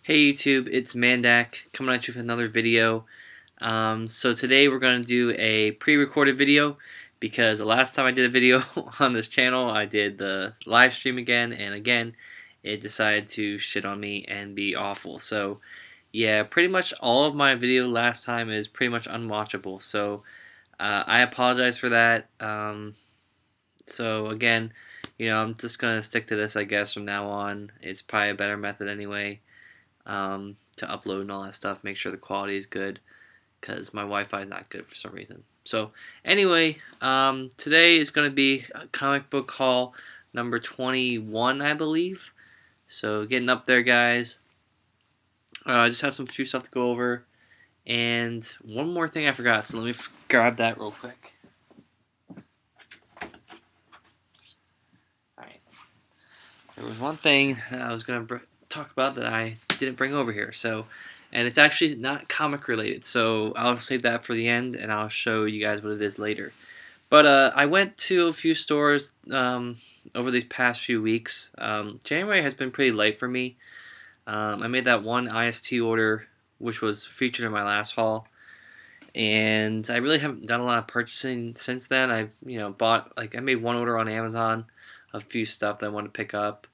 Hey YouTube, it's Mandak coming at you with another video. So today we're going to do a pre-recorded video because the last time I did a video on this channel I did the live stream again, and again it decided to shit on me and be awful. So yeah, pretty much all of my video last time is pretty much unwatchable, so I apologize for that. So again, I'm just going to stick to this, I guess, from now on. It's probably a better method anyway. To upload and all that stuff, make sure the quality is good, because my Wi-Fi is not good for some reason. So anyway, today is going to be a comic book haul number 21, I believe. So getting up there, guys. I just have some few stuff to go over, and one more thing I forgot, so let me grab that real quick. Alright, there was one thing that I was going to talk about that I didn't bring over here, and it's actually not comic related, so I'll save that for the end and I'll show you guys what it is later. But I went to a few stores over these past few weeks. January has been pretty light for me. I made that one IST order which was featured in my last haul, and I really haven't done a lot of purchasing since then. I bought, I made one order on Amazon, a few stuff that I wanted to pick up.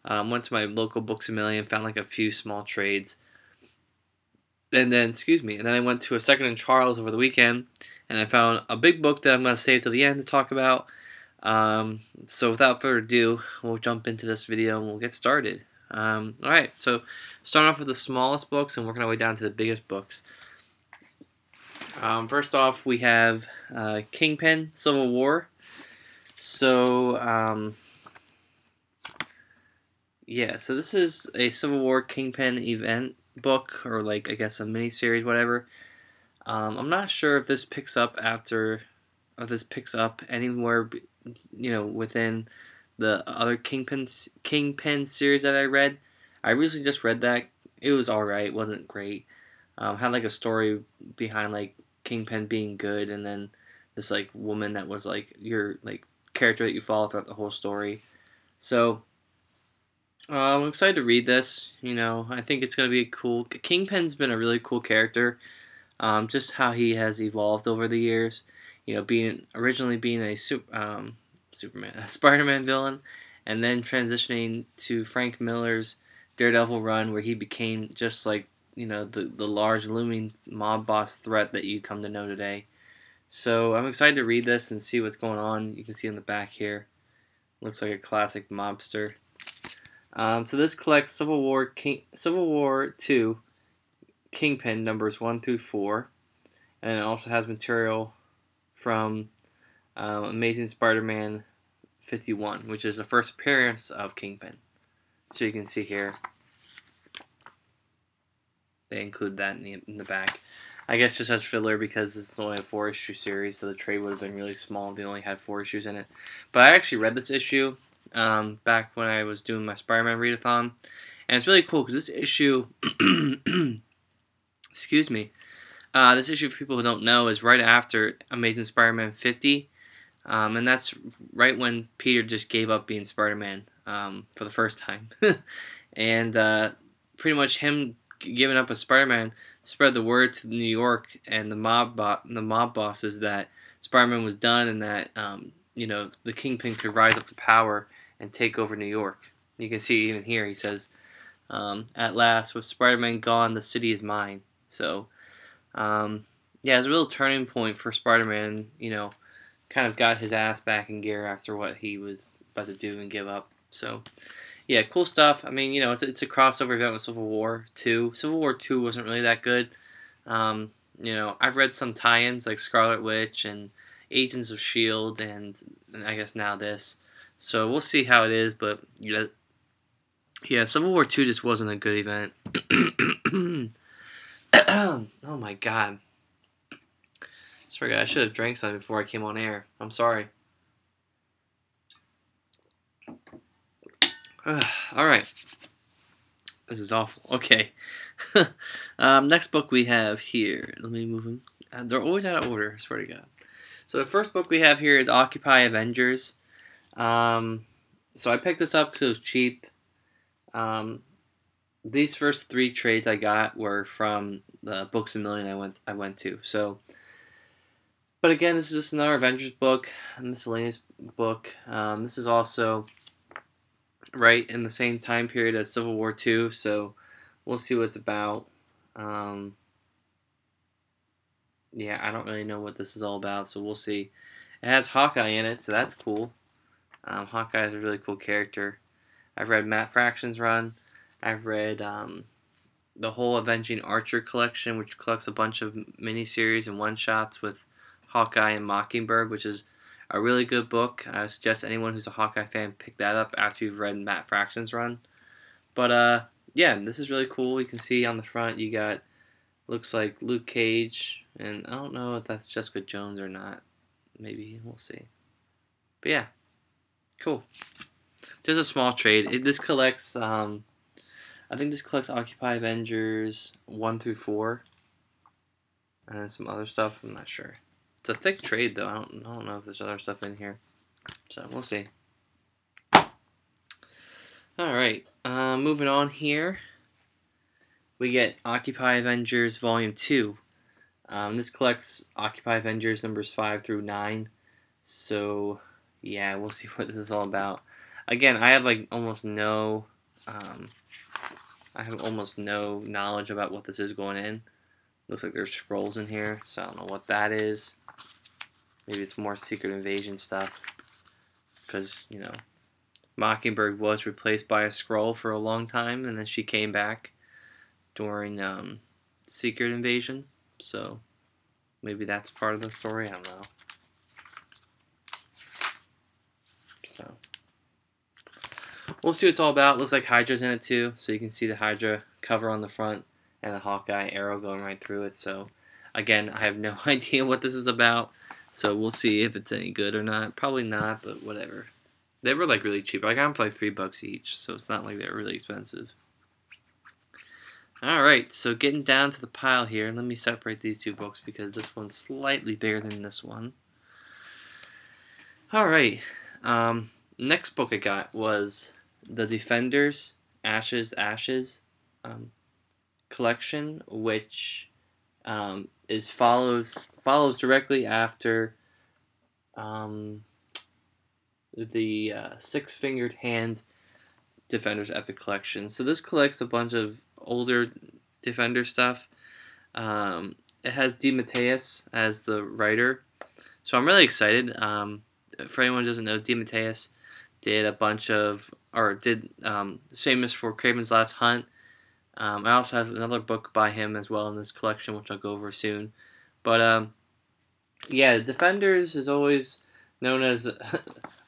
Went to my local Books A Million, found a few small trades, and then I went to a Second and Charles over the weekend, and I found a big book that I'm going to save till the end to talk about. So without further ado, we'll jump into this video and we'll get started. Alright, so starting off with the smallest books and working our way down to the biggest books. First off, we have Kingpin Civil War. So yeah, so this is a Civil War Kingpin event book, or I guess a mini-series, whatever. I'm not sure if this picks up anywhere, within the other Kingpin series that I read. I recently just read that. It was alright, wasn't great. Had a story behind Kingpin being good, and then this woman that was your character that you follow throughout the whole story. So I'm excited to read this. I think it's going to be cool. Kingpin's been a really cool character. Just how he has evolved over the years. Originally being a a Spider-Man villain, and then transitioning to Frank Miller's Daredevil run, where he became just the large looming mob boss threat that you come to know today. So I'm excited to read this and see what's going on. You can see in the back here. Looks like a classic mobster. So this collects Civil War II Kingpin numbers 1 through 4, and it also has material from Amazing Spider-Man 51, which is the first appearance of Kingpin. So you can see here, they include that in the back. I guess just as filler because it's only a 4-issue series, so the trade would have been really small if they only had 4 issues in it. But I actually read this issue back when I was doing my Spider-Man readathon, and it's really cool because this issue, excuse me, this issue, for people who don't know, is right after Amazing Spider-Man 50, and that's right when Peter just gave up being Spider-Man for the first time, and pretty much him giving up as Spider-Man spread the word to New York and the mob bosses that Spider-Man was done, and that the Kingpin could rise up to power and take over New York. You can see even here he says, "At last, with Spider-Man gone, the city is mine." So yeah, it's a real turning point for Spider-Man. Kind of got his ass back in gear after what he was about to do and give up. So yeah, cool stuff. I mean, it's a crossover event with Civil War 2. Civil War 2 wasn't really that good. I've read some tie-ins like Scarlet Witch and Agents of S.H.I.E.L.D. and I guess now this. So we'll see how it is, but yeah, Civil War 2 just wasn't a good event. Oh my god. I should have drank something before I came on air. I'm sorry. Alright. This is awful. Okay. Next book we have here. Let me move them. They're always out of order, I swear to God. So the first book we have here is Occupy Avengers. So I picked this up because it was cheap. these first 3 trades I got were from the Books a Million I went to. So, but again, this is just another Avengers book, a miscellaneous book. This is also right in the same time period as Civil War II, so we'll see what it's about. Um, yeah, I don't really know what this is all about, so we'll see. It has Hawkeye in it, so that's cool. Hawkeye is a really cool character. I've read Matt Fraction's run. I've read the whole Avenging Archer collection, which collects a bunch of miniseries and one-shots with Hawkeye and Mockingbird, which is a really good book. I suggest anyone who's a Hawkeye fan pick that up after you've read Matt Fraction's run. But yeah, this is really cool. You can see on the front you got, looks like Luke Cage, and I don't know if that's Jessica Jones or not. Maybe, we'll see. But yeah, cool. Just a small trade. This collects, I think this collects Occupy Avengers 1 through 4, and then some other stuff. I'm not sure. It's a thick trade though. I don't know if there's other stuff in here, so we'll see. All right, moving on here. We get Occupy Avengers Volume 2. This collects Occupy Avengers numbers 5 through 9. So, yeah, we'll see what this is all about. Again, I have like almost no knowledge about what this is going in. Looks like there's scrolls in here, so I don't know what that is. Maybe it's more Secret Invasion stuff. Because, you know, Mockingbird was replaced by a Skrull for a long time, and then she came back during Secret Invasion. So maybe that's part of the story. I don't know. So we'll see what it's all about. Looks like Hydra's in it too, so you can see the Hydra cover on the front and the Hawkeye arrow going right through it. So again, I have no idea what this is about. So we'll see if it's any good or not. Probably not, but whatever. They were like really cheap. I got them for like $3 each, so it's not like they're really expensive. Alright, so getting down to the pile here, let me separate these two books because this one's slightly bigger than this one. Alright, next book I got was the Defenders Ashes collection, which follows directly after the Six-Fingered Hand Defenders Epic Collection. So this collects a bunch of older Defender stuff. It has DeMatteis as the writer, so I'm really excited. For anyone who doesn't know, DeMatteis did a bunch of, is famous for Kraven's Last Hunt. I also have another book by him as well in this collection, which I'll go over soon. But yeah, Defenders is always known as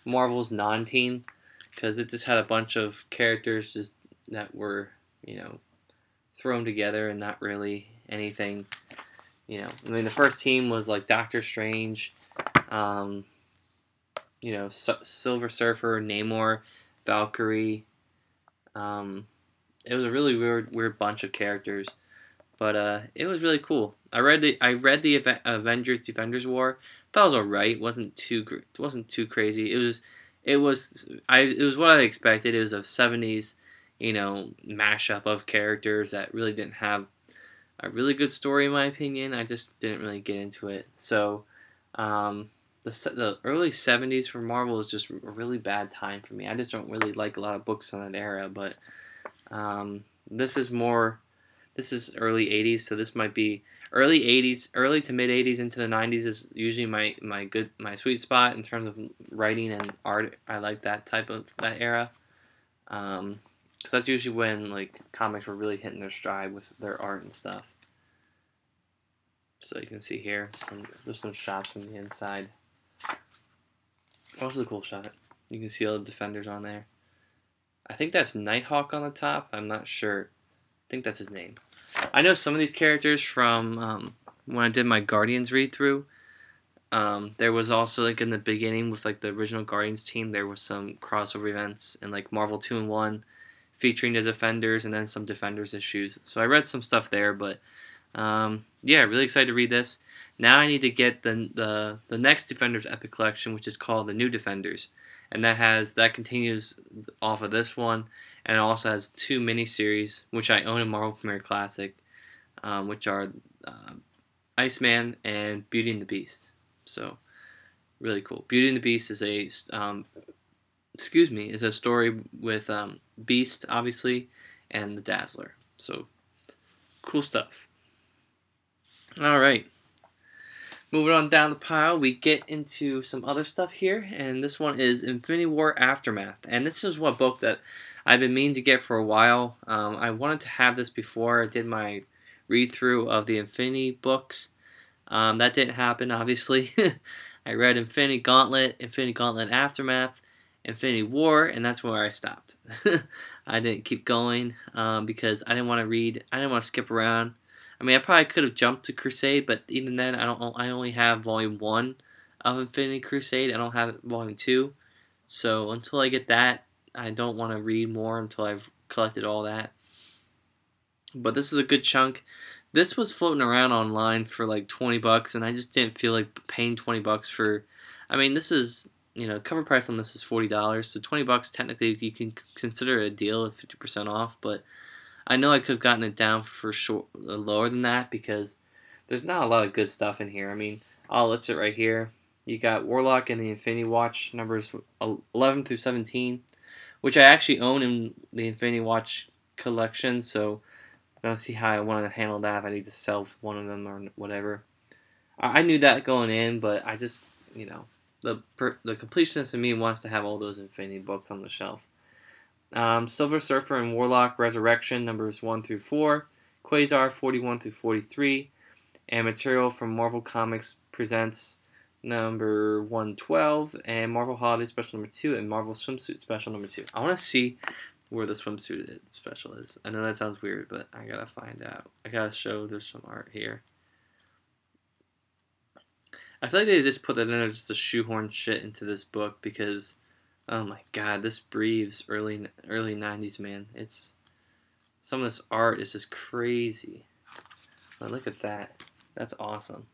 Marvel's non-teen, because it just had a bunch of characters just that were, you know, thrown together and not really anything. You know, I mean, the first team was like Doctor Strange, you know, Silver Surfer, Namor, Valkyrie. It was a really weird bunch of characters, but it was really cool. I read the Avengers Defenders War. Thought it was alright. It wasn't too crazy. It was what I expected. It was a 70s, you know, mashup of characters that really didn't have a really good story in my opinion. I just didn't really get into it. So the early 70s for Marvel is just a really bad time for me. I just don't really like a lot of books on that era, but this is early 80s, so this might be early 80s, early to mid 80s into the 90s is usually my sweet spot in terms of writing and art. I like that era. Because that's usually when like comics were really hitting their stride with their art and stuff. So you can see here, there's some shots from the inside. Also a cool shot. You can see all the Defenders on there. I think that's Nighthawk on the top. I'm not sure. I think that's his name. I know some of these characters from when I did my Guardians read through. There was also like in the beginning with like the original Guardians team, there was some crossover events in like Marvel 2-in-1 featuring the Defenders and then some Defenders issues. So I read some stuff there, but yeah, really excited to read this. Now I need to get the next Defenders Epic Collection, which is called the New Defenders, and that continues off of this one, and it also has 2 miniseries which I own in Marvel Premier Classic, which are uh, Iceman and Beauty and the Beast. So really cool. Beauty and the Beast is a story with Beast obviously and the Dazzler. So cool stuff. All right. Moving on down the pile, we get into some other stuff here, and this one is Infinity War Aftermath. And this is one book that I've been meaning to get for a while. I wanted to have this before I did my read-through of the Infinity books. That didn't happen, obviously. I read Infinity Gauntlet Aftermath, Infinity War, and that's where I stopped. I didn't keep going because I didn't want to skip around. I mean, I probably could have jumped to Crusade, but even then, I only have Volume 1 of Infinity Crusade. I don't have Volume 2. So until I get that, I don't want to read more until I've collected all that. But this is a good chunk. This was floating around online for like $20, and I just didn't feel like paying $20 for. I mean, this is, cover price on this is $40, so $20 technically you can consider a deal. It's 50% off, but I know I could have gotten it down for lower than that because there's not a lot of good stuff in here. I mean, I'll list it right here. You got Warlock and the Infinity Watch numbers 11 through 17, which I actually own in the Infinity Watch collection, so I'm going to see how I want to handle that, if I need to sell one of them or whatever. I knew that going in, but I just, the completionist in me wants to have all those Infinity books on the shelf. Silver Surfer and Warlock Resurrection numbers 1 through 4, Quasar 41 through 43, and material from Marvel Comics Presents number 112, and Marvel Holiday Special number 2, and Marvel Swimsuit Special number 2. I want to see where the swimsuit special is. I know that sounds weird, but I gotta find out. I gotta show there's some art here. I feel like they just put that in there just to shoehorn shit into this book because, oh my god, this breathes early 90s, man. It's some of this art is just crazy. Oh, look at that. That's awesome.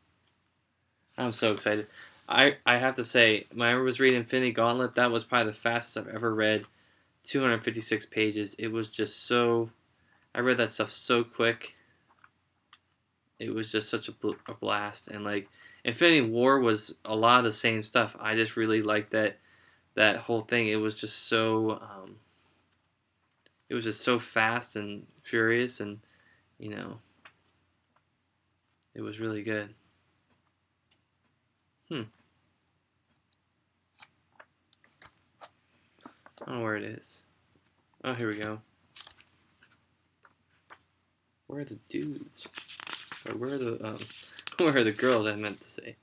I'm so excited. I have to say, when I was reading Infinity Gauntlet, that was probably the fastest I've ever read. 256 pages. It was just so. I read that stuff so quick. It was just such a blast, and like Infinity War was a lot of the same stuff. I just really liked that whole thing. It was just so. It was just so fast and furious, and it was really good. I don't know where it is. Oh, here we go. Where are the dudes? Or where are the where are the girls? I meant to say.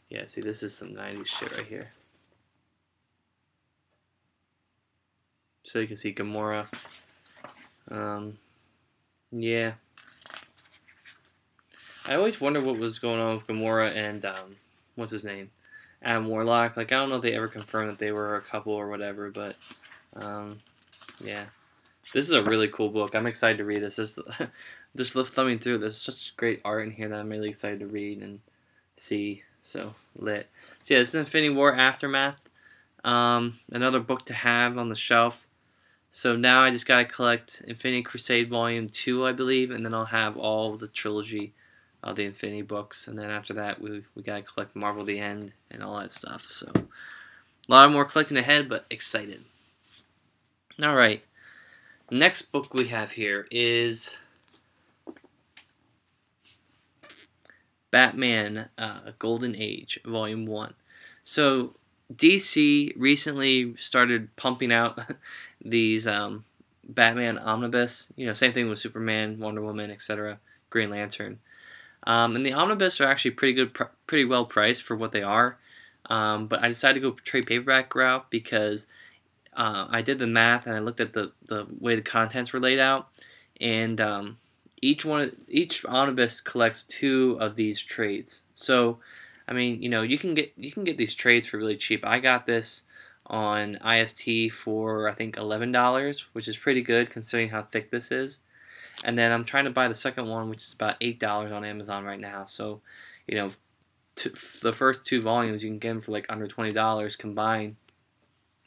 Yeah, see, this is some 90s shit right here. So you can see Gamora. Yeah. I always wonder what was going on with Gamora and what's his name, Adam Warlock. Like, I don't know if they ever confirmed that they were a couple or whatever, but yeah, this is a really cool book. I'm excited to read this. Just thumbing through, there's such great art in here that I'm really excited to read and see. So lit. So yeah, this is Infinity War Aftermath. Another book to have on the shelf. So now I just gotta collect Infinity Crusade Volume 2, I believe, and then I'll have all the trilogy of the Infinity books, and then after that we gotta collect Marvel the End and all that stuff. So a lot more collecting ahead, but excited. Alright, next book we have here is Batman Golden Age Volume 1. So DC recently started pumping out these Batman omnibus, same thing with Superman, Wonder Woman, etc., Green Lantern. And the omnibus are actually pretty well priced for what they are. But I decided to go trade paperback route because I did the math and I looked at the way the contents were laid out, and each omnibus collects 2 of these trades. So, I mean, you can get these trades for really cheap. I got this on IST for I think $11, which is pretty good considering how thick this is. And then I'm trying to buy the second one, which is about $8 on Amazon right now. So, you know, the first 2 volumes you can get them for like under $20 combined,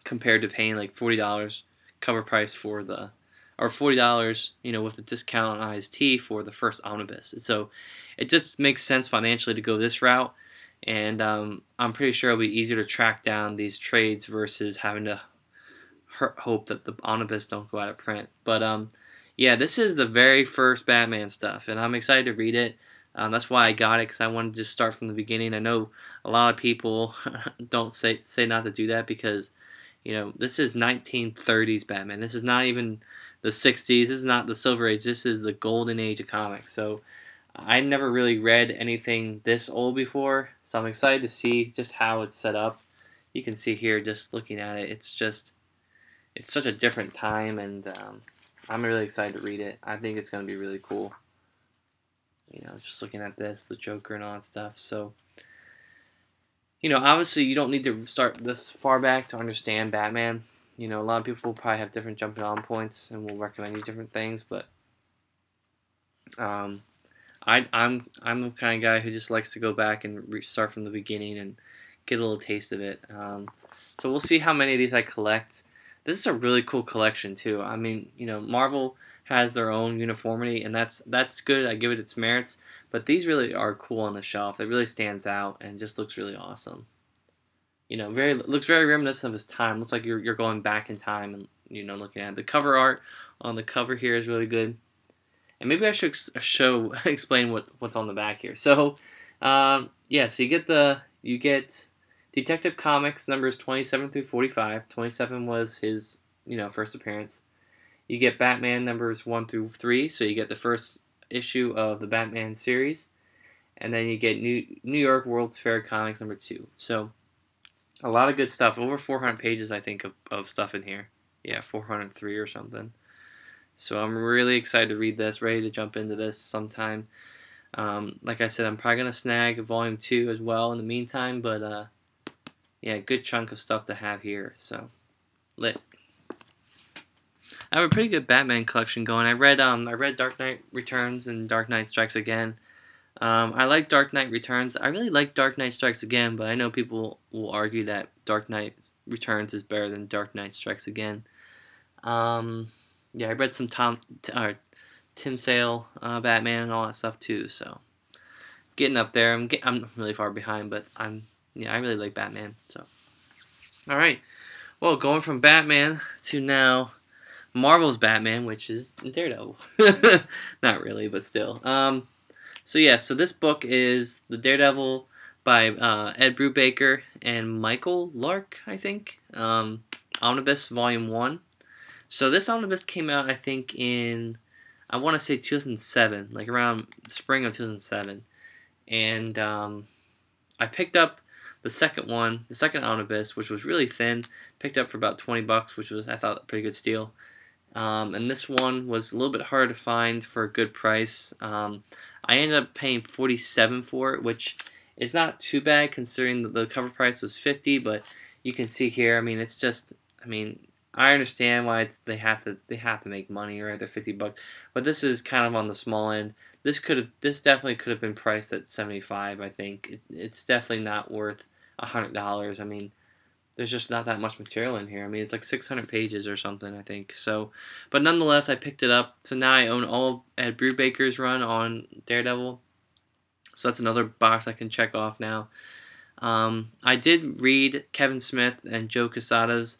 compared to paying like $40 cover price for the, or $40, with the discount on IST for the first omnibus. So it just makes sense financially to go this route, and I'm pretty sure it'll be easier to track down these trades versus having to hope that the omnibus don't go out of print. But yeah, this is the very first Batman stuff, and I'm excited to read it. That's why I got it, because I wanted to just start from the beginning. I know a lot of people don't say not to do that, because this is 1930s Batman. This is not even the 60s. This is not the Silver Age. This is the golden age of comics. So I never really read anything this old before, so I'm excited to see just how it's set up. You can see here, just looking at it, it's such a different time, and I'm really excited to read it. I think it's going to be really cool. Just looking at this, the Joker and all that stuff. So, obviously you don't need to start this far back to understand Batman. A lot of people probably have different jumping on points and will recommend you different things, but I'm the kind of guy who just likes to go back and start from the beginning and get a little taste of it. So we'll see how many of these I collect. This is a really cool collection too. I mean, Marvel has their own uniformity, and that's good. I give it its merits, but these really are cool on the shelf. It really stands out and just looks really awesome. Looks very reminiscent of his time. Looks like you're going back in time, and looking at it. The cover art on the cover here is really good. And maybe I should explain what's on the back here. So, yeah. So you get Detective Comics numbers 27 through 45. 27 was his first appearance. You get Batman numbers 1 through 3. So you get the first issue of the Batman series, and then you get New York World's Fair Comics number 2. So a lot of good stuff. Over 400 pages, I think, of stuff in here. Yeah, 403 or something. So I'm really excited to read this, ready to jump into this sometime. Like I said, I'm probably going to snag Volume 2 as well in the meantime, but yeah, good chunk of stuff to have here, so lit. I have a pretty good Batman collection going. I read Dark Knight Returns and Dark Knight Strikes Again. I like Dark Knight Returns. I really like Dark Knight Strikes Again, but I know people will argue that Dark Knight Returns is better than Dark Knight Strikes Again. Yeah, I read some Tim Sale Batman and all that stuff too. So getting up there. I'm really far behind, but I really like Batman. So all right, well, going from Batman to now Marvel's Batman, which is Daredevil. Not really, but still. So yeah, so this book is the Daredevil by Ed Brubaker and Michael Lark, I think. Omnibus Volume 1. So this omnibus came out, I think, in, I want to say 2007, like around spring of 2007. And I picked up the second one, the second omnibus, which was really thin. Picked up for about $20, which was, I thought, a pretty good steal. And this one was a little bit harder to find for a good price. I ended up paying $47 for it, which is not too bad considering that the cover price was $50. But you can see here, I mean, it's just, I mean, I understand why they have to make money, right? They're $50, but this is kind of on the small end. This definitely could have been priced at $75. I think it's definitely not worth $100. I mean, there's just not that much material in here. I mean, it's like 600 pages or something, I think. So, but nonetheless, I picked it up. So now I own all of Ed Brubaker's run on Daredevil. So that's another box I can check off now. I did read Kevin Smith and Joe Quesada's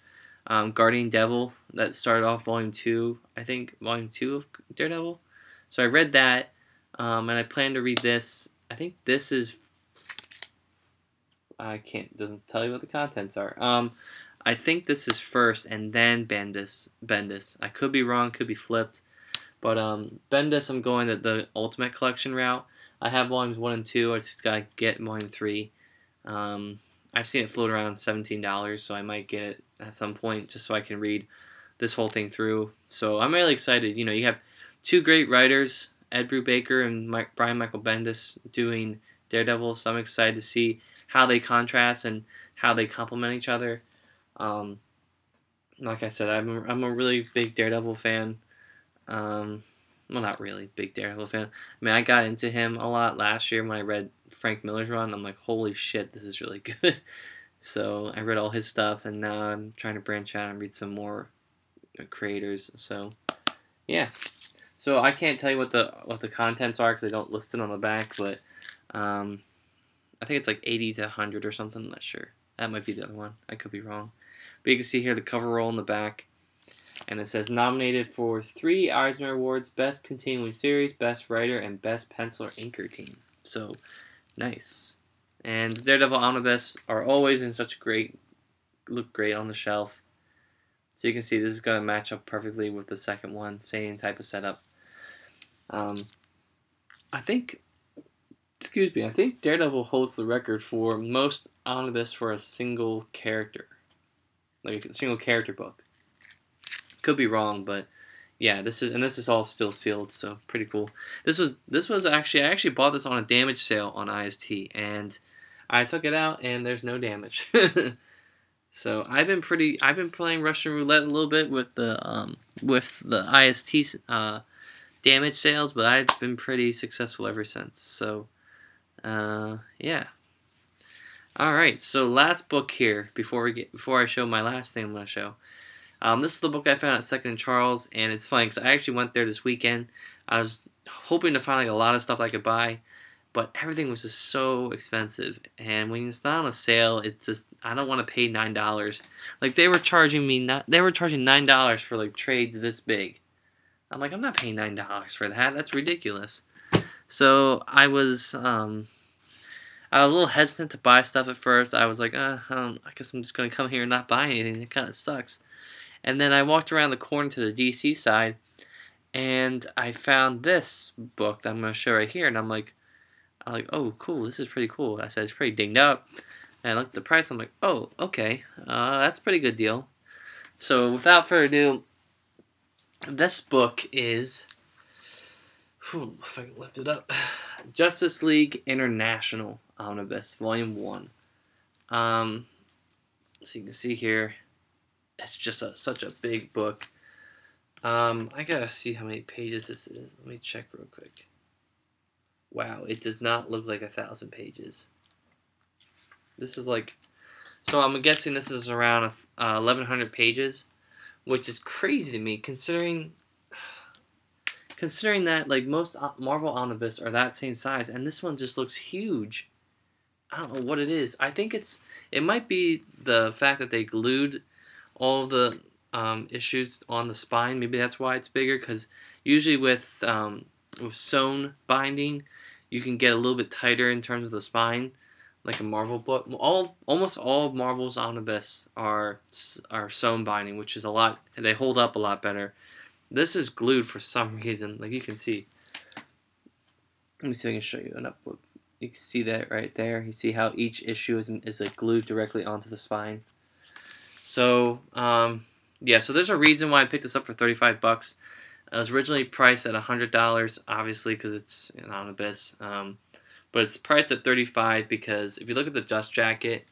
Guardian Devil that started off Volume 2, I think, Volume 2 of Daredevil. So I read that, and I plan to read this. I think this is, doesn't tell you what the contents are. I think this is first, and then Bendis. I could be wrong, could be flipped, but Bendis, I'm going the Ultimate Collection route. I have Volumes 1 and 2, I just gotta get Volume 3. I've seen it float around $17, so I might get it at some point just so I can read this whole thing through. So I'm really excited. You have two great writers, Ed Brubaker and Brian Michael Bendis, doing Daredevil, so I'm excited to see how they contrast and how they complement each other. Like I said, I'm a really big Daredevil fan. well, not really big Daredevil fan. I mean, I got into him a lot last year when I read Frank Miller's run. I'm like, holy shit, this is really good. So I read all his stuff, and now I'm trying to branch out and read some more creators. So yeah. So I can't tell you what the contents are because I don't list it on the back, but um, I think it's like 80 to 100 or something. I'm not sure. That might be the other one. I could be wrong. But you can see here the cover roll in the back. And it says nominated for 3 Eisner Awards: Best Continuing Series, Best Writer, and Best Pencil or Inker Team. So, nice. And the Daredevil Omnibus are always in such look great on the shelf. So you can see this is going to match up perfectly with the second one. Same type of setup. I think Daredevil holds the record for most omnibus for a single character. Like a single character book. Could be wrong, but yeah, this is all still sealed, so pretty cool. This was actually, I actually bought this on a damage sale on IST, and I took it out and there's no damage. So I've been playing Russian roulette a little bit with the IST damage sales, but I've been pretty successful ever since. So yeah. All right, so last book here before I show my last thing I'm going to show. This is the book I found at Second and Charles, and it's funny because I actually went there this weekend. I was hoping to find like a lot of stuff I could buy, but everything was just so expensive. And when it's not on a sale, it's just I don't want to pay $9. Like they were charging $9 for like trades this big. I'm like, I'm not paying $9 for that. That's ridiculous. So I was a little hesitant to buy stuff at first. I was like, I guess I'm just gonna come here and not buy anything. It kind of sucks. And then I walked around the corner to the DC side, and I found this book that I'm going to show right here. And I'm like, oh, cool, this is pretty cool. I said, it's pretty dinged up. And I looked at the price. I'm like, oh, okay, that's a pretty good deal. So without further ado, this book is, if I can lift it up, Justice League International Omnibus, Volume 1. So you can see here, it's just such a big book. I gotta see how many pages this is. Let me check real quick. Wow, it does not look like 1,000 pages. This is like, so I'm guessing this is around 1,100 pages, which is crazy to me considering that like most Marvel omnibus are that same size, and this one just looks huge. I don't know what it is. I think it might be the fact that they glued all the issues on the spine. Maybe that's why it's bigger, because usually with sewn binding, you can get a little bit tighter in terms of the spine, like a Marvel book. Almost all of Marvel's omnibus are sewn binding, which is they hold up a lot better. This is glued for some reason, like you can see. Let me see if I can show you an up look. You can see that right there. You see how each issue is like glued directly onto the spine. So, yeah, so there's a reason why I picked this up for $35. It was originally priced at $100, obviously, because it's an omnibus. But it's priced at $35 because if you look at the dust jacket,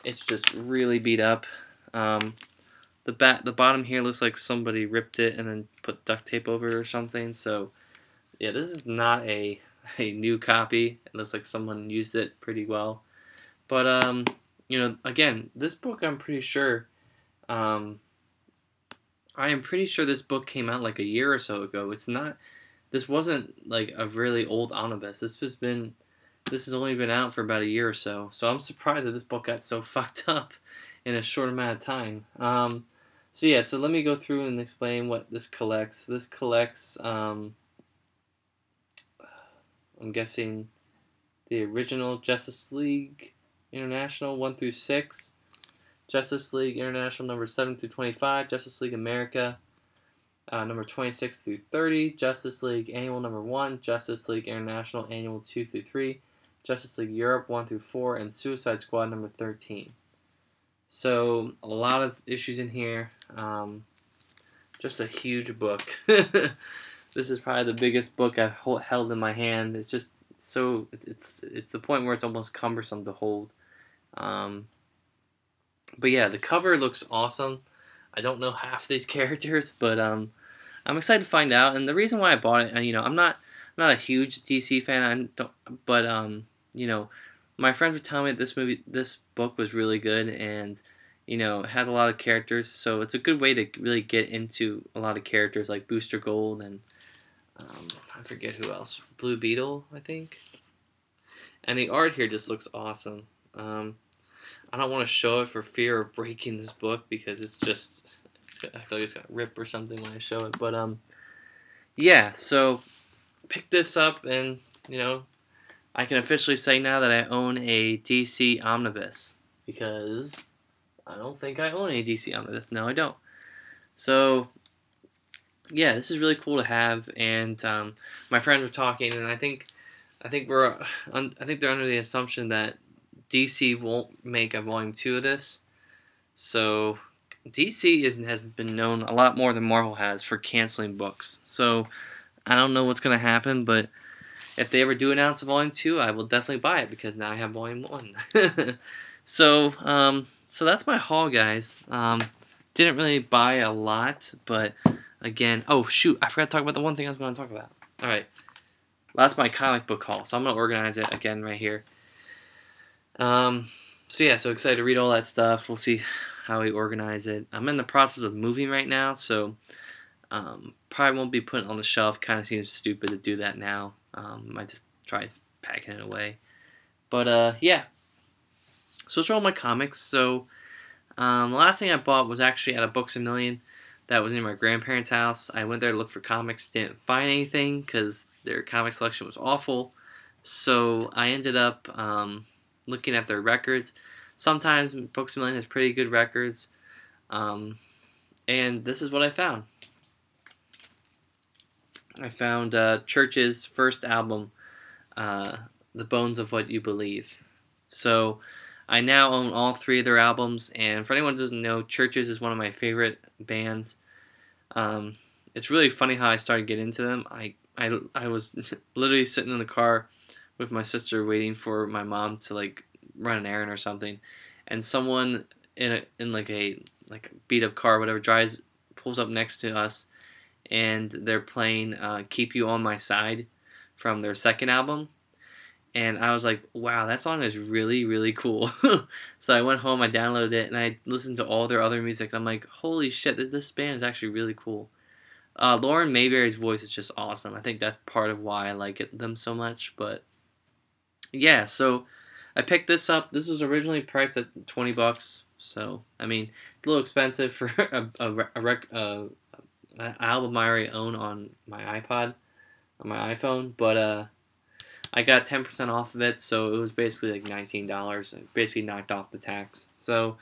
it's just really beat up. The bottom here looks like somebody ripped it and then put duct tape over it or something. So, yeah, this is not a new copy. It looks like someone used it pretty well. But, you know, again, this book I'm pretty sure... I am pretty sure this book came out like a year or so ago. This wasn't like a really old omnibus. This has only been out for about a year or so. So I'm surprised that this book got so fucked up in a short amount of time. So yeah, so let me go through and explain what this collects. This collects, I'm guessing, the original Justice League International 1 through 6. Justice League International number 7 through 25, Justice League America number 26 through 30, Justice League Annual number 1, Justice League International Annual 2 through 3, Justice League Europe 1 through 4, and Suicide Squad number 13. So a lot of issues in here. Just a huge book. This is probably the biggest book I've held in my hand. It's just so it's the point where it's almost cumbersome to hold. But yeah, the cover looks awesome. I don't know half these characters, but I'm excited to find out. And the reason why I bought it, and I'm not a huge DC fan. I don't, but my friends were telling me that this book was really good, and it had a lot of characters. So it's a good way to really get into a lot of characters like Booster Gold and I forget who else, Blue Beetle, I think. And the art here just looks awesome. I don't want to show it for fear of breaking this book because I feel like it's gonna rip or something when I show it. But yeah. So pick this up, and I can officially say now that I own a DC omnibus because I don't think I own a DC omnibus. No, I don't. So yeah, this is really cool to have, and my friends were talking, and I think they're under the assumption that DC won't make a volume 2 of this. So DC has been known a lot more than Marvel has for canceling books. So I don't know what's gonna happen, but if they ever do announce a volume 2, I will definitely buy it because now I have volume 1. So that's my haul, guys. Didn't really buy a lot, but again, oh shoot, I forgot to talk about the one thing I was going to talk about. All right, well, that's my comic book haul. So I'm going to organize it again right here. So yeah, so excited to read all that stuff. We'll see how we organize it. I'm in the process of moving right now, so probably won't be putting it on the shelf. Kind of seems stupid to do that now. Might just try packing it away. But yeah. So those are all my comics. So the last thing I bought was actually at a Books A Million that was in my grandparents' house. I went there to look for comics, didn't find anything because their comic selection was awful. So I ended up looking at their records. Sometimes Books A Million has pretty good records. And this is what I found. I found Church's first album, The Bones of What You Believe. So I now own all 3 of their albums, and for anyone who doesn't know, Churches is one of my favorite bands. It's really funny how I started getting into them. I was literally sitting in the car with my sister waiting for my mom to like run an errand or something, and someone in a beat up car or whatever pulls up next to us, and they're playing Keep You On My Side from their second album. And I was like, wow, that song is really, really cool. So I went home, I downloaded it, and I listened to all their other music. I'm like, holy shit, this band is actually really cool. Lauren Mayberry's voice is just awesome. I think that's part of why I like them so much. But yeah, so I picked this up. This was originally priced at $20. So, I mean, a little expensive for an album I already own on my iPod, on my iPhone. But I got 10% off of it, so it was basically like $19. It basically knocked off the tax. So,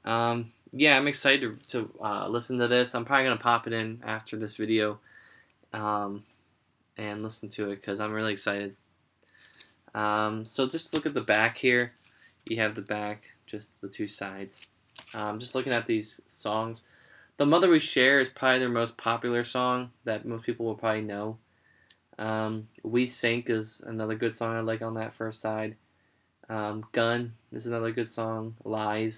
yeah, I'm excited to listen to this. I'm probably going to pop it in after this video and listen to it because I'm really excited. So just look at the back here. You have the back, just the 2 sides. Just looking at these songs. The Mother We Share is probably their most popular song that most people will probably know. We Sink is another good song I like on that first side. Gun is another good song. I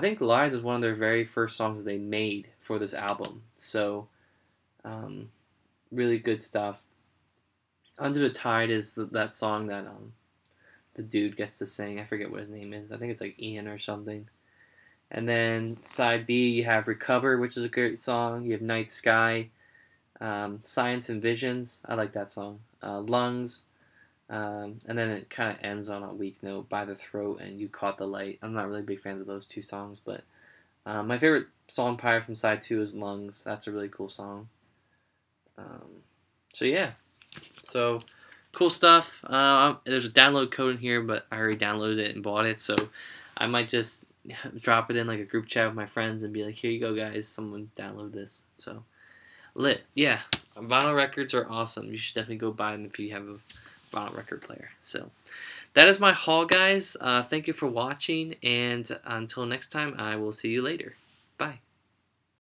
think Lies is one of their very first songs that they made for this album. So, really good stuff. Under the Tide is that song that the dude gets to sing. I forget what his name is. I think it's like Ian or something. And then side B, you have Recover, which is a great song. You have Night Sky. Science and Visions, I like that song. Lungs, and then it kind of ends on a weak note, By the Throat and You Caught the Light. I'm not really big fans of those 2 songs, but my favorite song probably from side 2 is Lungs. That's a really cool song. So yeah, so cool stuff. There's a download code in here, but I already downloaded it and bought it, so I might just drop it in like a group chat with my friends and be like, here you go guys, someone download this. So lit. Yeah, vinyl records are awesome. You should definitely go buy them if you have a vinyl record player. So that is my haul, guys. Thank you for watching, and until next time, I will see you later. Bye.